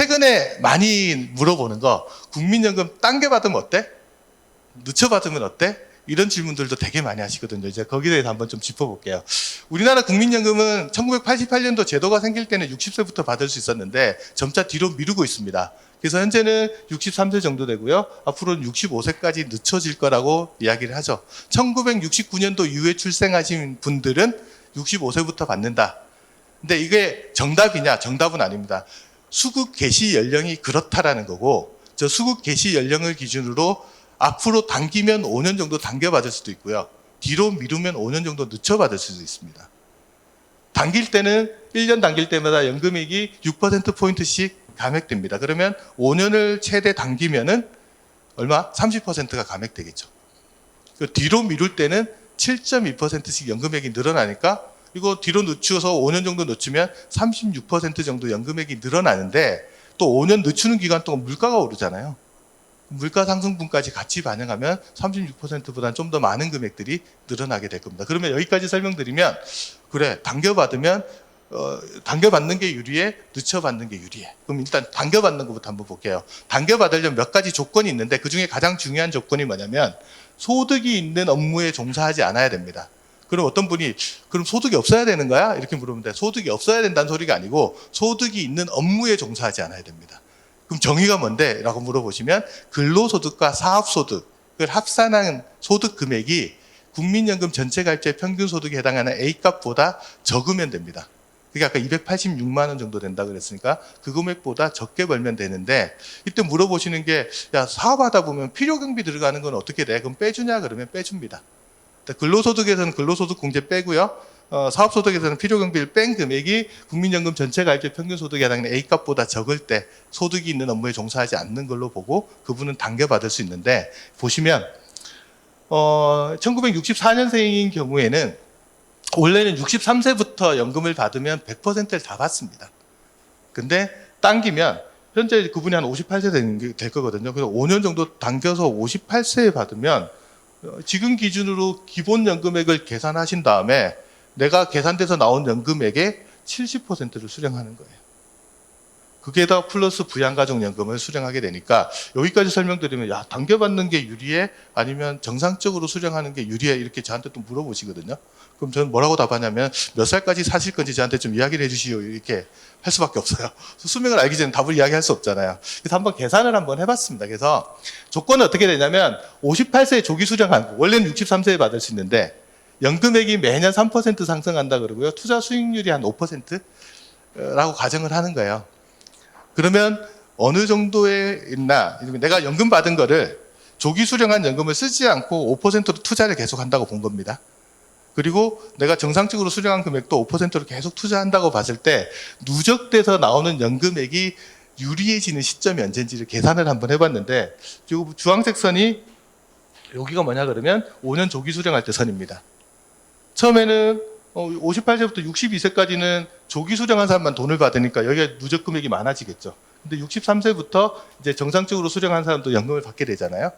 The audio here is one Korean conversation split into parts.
최근에 많이 물어보는 거, 국민연금 당겨받으면 어때? 늦춰받으면 어때? 이런 질문들도 되게 많이 하시거든요. 이제 거기에 대해서 한번 좀 짚어볼게요. 우리나라 국민연금은 1988년도 제도가 생길 때는 60세부터 받을 수 있었는데 점차 뒤로 미루고 있습니다. 그래서 현재는 63세 정도 되고요. 앞으로는 65세까지 늦춰질 거라고 이야기를 하죠. 1969년도 이후에 출생하신 분들은 65세부터 받는다. 근데 이게 정답이냐? 정답은 아닙니다. 수급 개시 연령이 그렇다라는 거고, 저 수급 개시 연령을 기준으로 앞으로 당기면 5년 정도 당겨받을 수도 있고요. 뒤로 미루면 5년 정도 늦춰받을 수도 있습니다. 당길 때는 1년 당길 때마다 연금액이 6%포인트씩 감액됩니다. 그러면 5년을 최대 당기면은 얼마? 30%가 감액되겠죠. 뒤로 미룰 때는 7.2%씩 연금액이 늘어나니까 이거 뒤로 늦춰서 5년 정도 늦추면 36% 정도 연금액이 늘어나는데 또 5년 늦추는 기간 동안 물가가 오르잖아요. 물가 상승분까지 같이 반영하면 36%보다는 좀 더 많은 금액들이 늘어나게 될 겁니다. 그러면 여기까지 설명드리면 그래 당겨받으면 당겨받는 게 유리해? 늦춰받는 게 유리해? 그럼 일단 당겨받는 것부터 한번 볼게요. 당겨받으려면 몇 가지 조건이 있는데 그중에 가장 중요한 조건이 뭐냐면 소득이 있는 업무에 종사하지 않아야 됩니다. 그럼 어떤 분이 그럼 소득이 없어야 되는 거야? 이렇게 물어보는데 소득이 없어야 된다는 소리가 아니고 소득이 있는 업무에 종사하지 않아야 됩니다. 그럼 정의가 뭔데? 라고 물어보시면 근로소득과 사업소득을 합산한 소득 금액이 국민연금 전체 가입자의 평균 소득에 해당하는 A값보다 적으면 됩니다. 그게 아까 286만 원 정도 된다 그랬으니까 그 금액보다 적게 벌면 되는데 이때 물어보시는 게 야 사업하다 보면 필요경비 들어가는 건 어떻게 돼? 그럼 빼주냐? 그러면 빼줍니다. 근로소득에서는 근로소득공제 빼고요. 사업소득에서는 필요경비를 뺀 금액이 국민연금 전체 가입자 평균소득에 해당하는 A값보다 적을 때 소득이 있는 업무에 종사하지 않는 걸로 보고 그분은 당겨받을 수 있는데 보시면 1964년생인 경우에는 원래는 63세부터 연금을 받으면 100%를 다 받습니다. 근데 당기면 현재 그분이 한 58세 될 거거든요. 그래서 5년 정도 당겨서 58세에 받으면 지금 기준으로 기본연금액을 계산하신 다음에 내가 계산돼서 나온 연금액의 70%를 수령하는 거예요. 그게다 플러스 부양가족연금을 수령하게 되니까 여기까지 설명드리면 야 당겨받는 게 유리해? 아니면 정상적으로 수령하는 게 유리해? 이렇게 저한테 또 물어보시거든요. 그럼 저는 뭐라고 답하냐면 몇 살까지 사실 건지 저한테 좀 이야기를 해주시오 이렇게 할 수밖에 없어요. 수명을 알기 전에 답을 이야기할 수 없잖아요. 그래서 한번 계산을 한번 해봤습니다. 그래서 조건은 어떻게 되냐면 58세에 조기 수령한 원래는 63세에 받을 수 있는데 연금액이 매년 3% 상승한다 그러고요. 투자 수익률이 한 5%라고 가정을 하는 거예요. 그러면 어느 정도에 있나? 내가 연금 받은 거를 조기 수령한 연금을 쓰지 않고 5%로 투자를 계속 한다고 본 겁니다. 그리고 내가 정상적으로 수령한 금액도 5%로 계속 투자한다고 봤을 때 누적돼서 나오는 연금액이 유리해지는 시점이 언제인지를 계산을 한번 해봤는데 이 주황색 선이 여기가 뭐냐 그러면 5년 조기 수령할 때 선입니다. 처음에는 58세부터 62세까지는 조기 수령한 사람만 돈을 받으니까 여기가 누적 금액이 많아지겠죠. 근데 63세부터 이제 정상적으로 수령한 사람도 연금을 받게 되잖아요.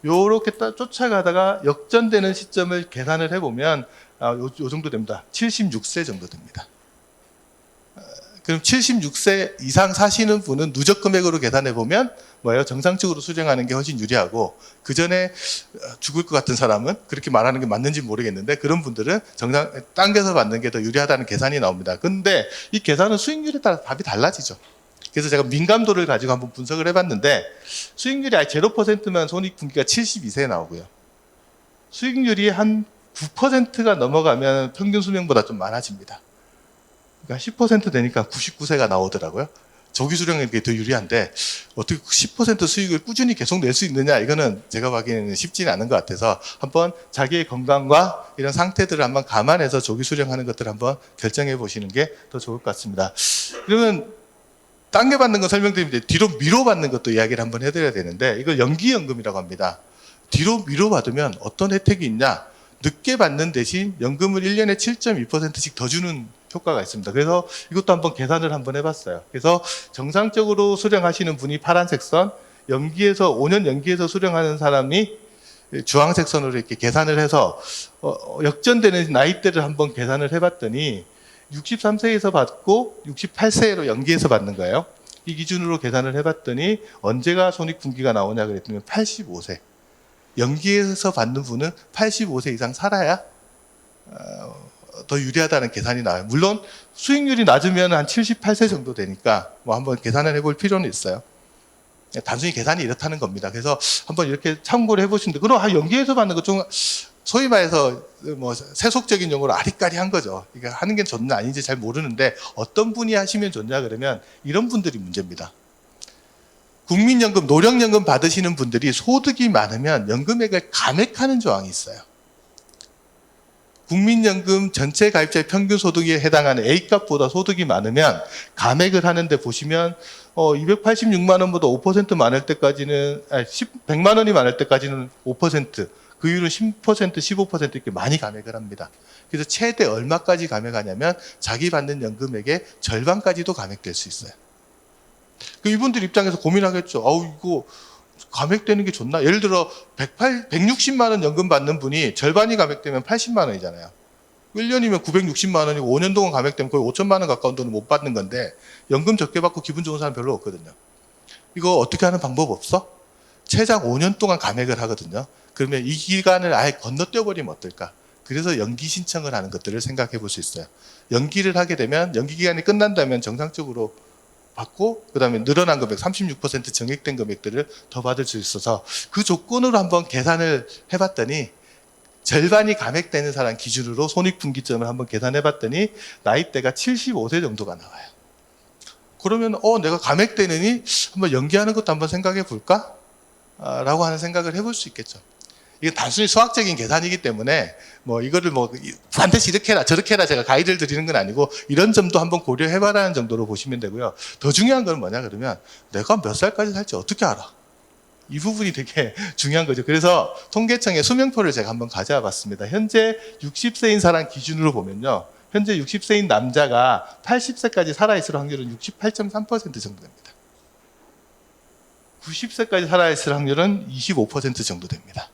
요렇게 쫓아가다가 역전되는 시점을 계산을 해보면 요 정도 됩니다. 76세 정도 됩니다. 그럼 76세 이상 사시는 분은 누적 금액으로 계산해 보면 뭐예요? 정상적으로 수령하는 게 훨씬 유리하고 그 전에 죽을 것 같은 사람은 그렇게 말하는 게 맞는지 모르겠는데 그런 분들은 당겨서 받는 게 더 유리하다는 계산이 나옵니다. 근데 이 계산은 수익률에 따라 답이 달라지죠. 그래서 제가 민감도를 가지고 한번 분석을 해봤는데 수익률이 아예 0%면 손익분기가 72세에 나오고요. 수익률이 한 9%가 넘어가면 평균 수명보다 좀 많아집니다. 그러니까 10% 되니까 99세가 나오더라고요. 조기 수령액이 더 유리한데 어떻게 10% 수익을 꾸준히 계속 낼 수 있느냐 이거는 제가 보기에는 쉽지는 않은 것 같아서 한번 자기의 건강과 이런 상태들을 한번 감안해서 조기 수령하는 것들을 한번 결정해 보시는 게 더 좋을 것 같습니다. 그러면 당겨받는 거 설명드리면 뒤로 미뤄받는 것도 이야기를 한번 해드려야 되는데 이걸 연기연금이라고 합니다. 뒤로 미뤄받으면 어떤 혜택이 있냐? 늦게 받는 대신 연금을 1년에 7.2%씩 더 주는 효과가 있습니다. 그래서 이것도 한번 계산을 한번 해봤어요. 그래서 정상적으로 수령하시는 분이 파란색 선, 5년 연기해서 수령하는 사람이 주황색 선으로 이렇게 계산을 해서 역전되는 나이대를 한번 계산을 해봤더니 63세에서 받고 68세로 연기해서 받는 거예요. 이 기준으로 계산을 해봤더니 언제가 손익분기가 나오냐 그랬더니 85세. 연기해서 받는 분은 85세 이상 살아야 더 유리하다는 계산이 나와요. 물론 수익률이 낮으면 한 78세 정도 되니까 뭐 한번 계산을 해볼 필요는 있어요. 단순히 계산이 이렇다는 겁니다. 그래서 한번 이렇게 참고를 해보시는데, 그럼 연기해서 받는 거 좀 소위 말해서 뭐 세속적인 용어로 아리까리한 거죠. 이게 하는 게 좋나 아닌지 잘 모르는데 어떤 분이 하시면 좋냐 그러면 이런 분들이 문제입니다. 국민연금, 노령연금 받으시는 분들이 소득이 많으면 연금액을 감액하는 조항이 있어요. 국민연금 전체 가입자의 평균 소득에 해당하는 A값보다 소득이 많으면 감액을 하는데 보시면 286만 원보다 5% 많을 때까지는 100만 원이 많을 때까지는 5%, 그 이후로 10%, 15% 이렇게 많이 감액을 합니다. 그래서 최대 얼마까지 감액하냐면 자기 받는 연금액의 절반까지도 감액될 수 있어요. 이분들 입장에서 고민하겠죠. 이거 감액되는 게 좋나? 예를 들어 160만 원 연금 받는 분이 절반이 감액되면 80만 원이잖아요. 1년이면 960만 원이고 5년 동안 감액되면 거의 5천만 원 가까운 돈을 못 받는 건데 연금 적게 받고 기분 좋은 사람 별로 없거든요. 이거 어떻게 하는 방법 없어? 최장 5년 동안 감액을 하거든요. 그러면 이 기간을 아예 건너뛰어버리면 어떨까? 그래서 연기 신청을 하는 것들을 생각해 볼 수 있어요. 연기를 하게 되면 연기 기간이 끝난다면 정상적으로 받고 그다음에 늘어난 금액 36% 정액된 금액들을 더 받을 수 있어서 그 조건으로 한번 계산을 해봤더니 절반이 감액되는 사람 기준으로 손익분기점을 한번 계산해봤더니 나이대가 75세 정도가 나와요. 그러면 내가 감액되느니 한번 연기하는 것도 한번 생각해 볼까? 라고 하는 생각을 해볼 수 있겠죠. 이게 단순히 수학적인 계산이기 때문에 뭐 이거를 뭐 반드시 이렇게 해라 저렇게 해라 제가 가이드를 드리는 건 아니고 이런 점도 한번 고려해봐라는 정도로 보시면 되고요. 더 중요한 건 뭐냐 그러면 내가 몇 살까지 살지 어떻게 알아? 이 부분이 되게 중요한 거죠. 그래서 통계청의 수명표를 제가 한번 가져와 봤습니다. 현재 60세인 사람 기준으로 보면요. 현재 60세인 남자가 80세까지 살아있을 확률은 68.3% 정도 됩니다. 90세까지 살아있을 확률은 25% 정도 됩니다.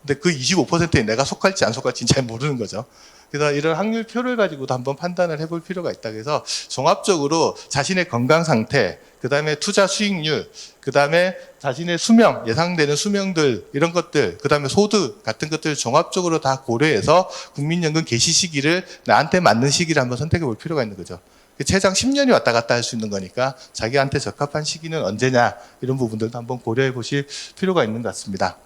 근데 그 25%에 내가 속할지 안 속할지는 잘 모르는 거죠. 그래서 이런 확률표를 가지고도 한번 판단을 해볼 필요가 있다. 그래서 종합적으로 자신의 건강 상태, 그 다음에 투자 수익률, 그 다음에 자신의 수명, 예상되는 수명들, 이런 것들, 그 다음에 소득 같은 것들을 종합적으로 다 고려해서 국민연금 개시 시기를 나한테 맞는 시기를 한번 선택해 볼 필요가 있는 거죠. 최장 10년이 왔다 갔다 할 수 있는 거니까 자기한테 적합한 시기는 언제냐, 이런 부분들도 한번 고려해 보실 필요가 있는 것 같습니다.